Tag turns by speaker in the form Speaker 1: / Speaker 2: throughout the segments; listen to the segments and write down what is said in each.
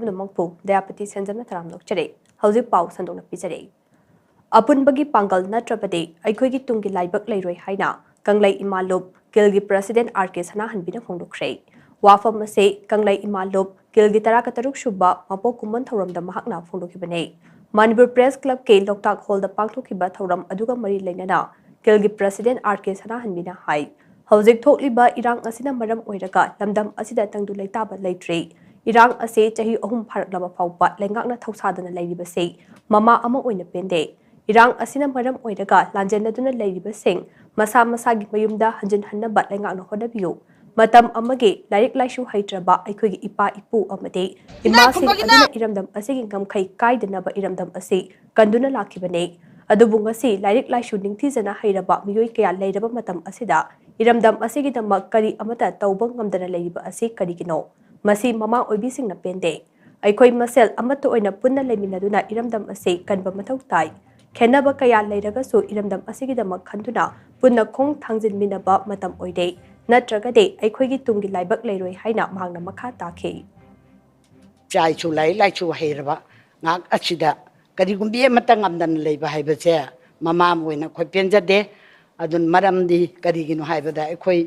Speaker 1: पुनमकपु दयापति सेंजम तराम नोक्चरे हौजिक पाउ संदोक पिजरे अपुनबगी पांगल नत्रपदे अखोगी तुंगी लाइबक लेरोय हाइना कंगलाई इमालोप किलगी प्रेसिडेंट आर.के. सनाहनबिना फोंदोक्रे वाफम से कंगलाई इमालोप किलगी तराका तरुक सुब्बा मपो कुमन थौरमदा महकना फोंदोकिबने मणिपुर प्रेस क्लब के लोकताक हॉल पांगथोकिबा थौरम अदुगा मरी लेनना किलगी प्रेसिडेंट आर.के. सनाहनबिना हाई हौजिक थोकलिबा इरांग असिना मरम ओइरगा लमदम असिदा तंगदु लेताबा लेट्रे इरांग असे चाही अहुम फारकलबा फाउबा लेंगाकना थौसादना लेरिबसे ममा अमा ओइना पेंदे इरांग असिना मरम ओइरगा लांजेनदुना लेरिबसिंग मसा मसागी मयुमदा हंजन हन्नबा लेंगाकना होदबियो मतम अमगे लाइरिक लाइसु हैत्रबा अखोगी इपा इपू अमदे इमासिंग अदुना इरमदम असिगी गमखै काइदनबा इरमदम असे कंदुना लाखिबने अदुबु ngasi लाइरिक लाइसु निंगथिजना हैरबा मियोय कया लेरबा मतम असिदा इरमदम असिगिदमक करी अमता तौबा ngamdana लेरिबा असे करिगिनो मसी ममा ओइबिसिंगना पेंदे अखोई मसेल अमतो ओइना पुन्ना लेमिनदुना इरमदम असे कनबा मथौ ताई खेनबा कया लेरगसु इरमदम असिगिदमक खंदुना पुन्ना खोंग थांजिनमिनबा मतम ओइदे नत्रगदे अखोगी तुंगी लाइबक लेरोय हाइना मांगना मखा ताखे
Speaker 2: चाइचु लाइचु हैरबा ngak achida karigumbi amata ngamdana leiba haibase mama moina khoi penjade adun maramdi karigino haibada akhoi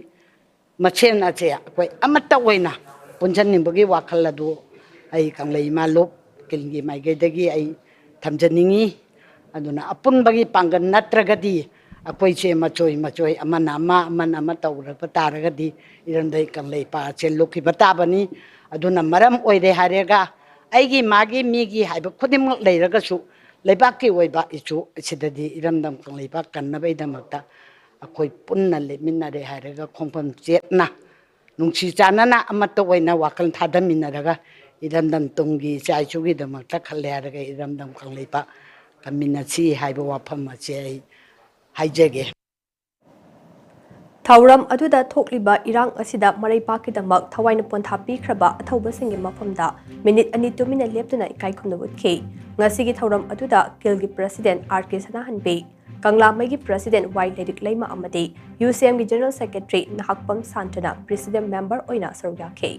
Speaker 2: machen ache akhoi amata oina punjannimbagi wakhal adu ai kanglei malop kilgi maigedagi ai thamjaningi aduna apunbagi pangan natragadi akhoi che machoi amana ama tawra pataragadi irandai kanglei pa che lokhi batabani aduna maram oide harega aigi magi migi haiba khudim leiragasu leibak ki oiba ichu sidadi iramdam kang leibak kannabai damakta akhoi punna leminare harega khongpam chetna nungsi chanana amato oina wakal thadaminaraga iramdam tungi chaichugi damakta khalle harega iramdam kang leiba kaminachi haiba wafam ache haijege
Speaker 1: थौरम अदुदा थोकलिबा इरांग असिदा मरै पाकिदमक थवाइना पोंथा पिख्रबा अथौबसिंगे मफमदा minute अनि तुमिना लेपतुना इकाई खुमनबुतखे ngasiगी थौरम अदुदा किलगी प्रेसिडेंट आर.के. सनाहनबे कंगलामैगी प्रेसिडेंट वाई लेरिक लेमा अमदे यूसीएम की जनरल सेक्रेटरी नाहकपम सांतना प्रेसिडेंट मेंबर ओइना सरुयाखे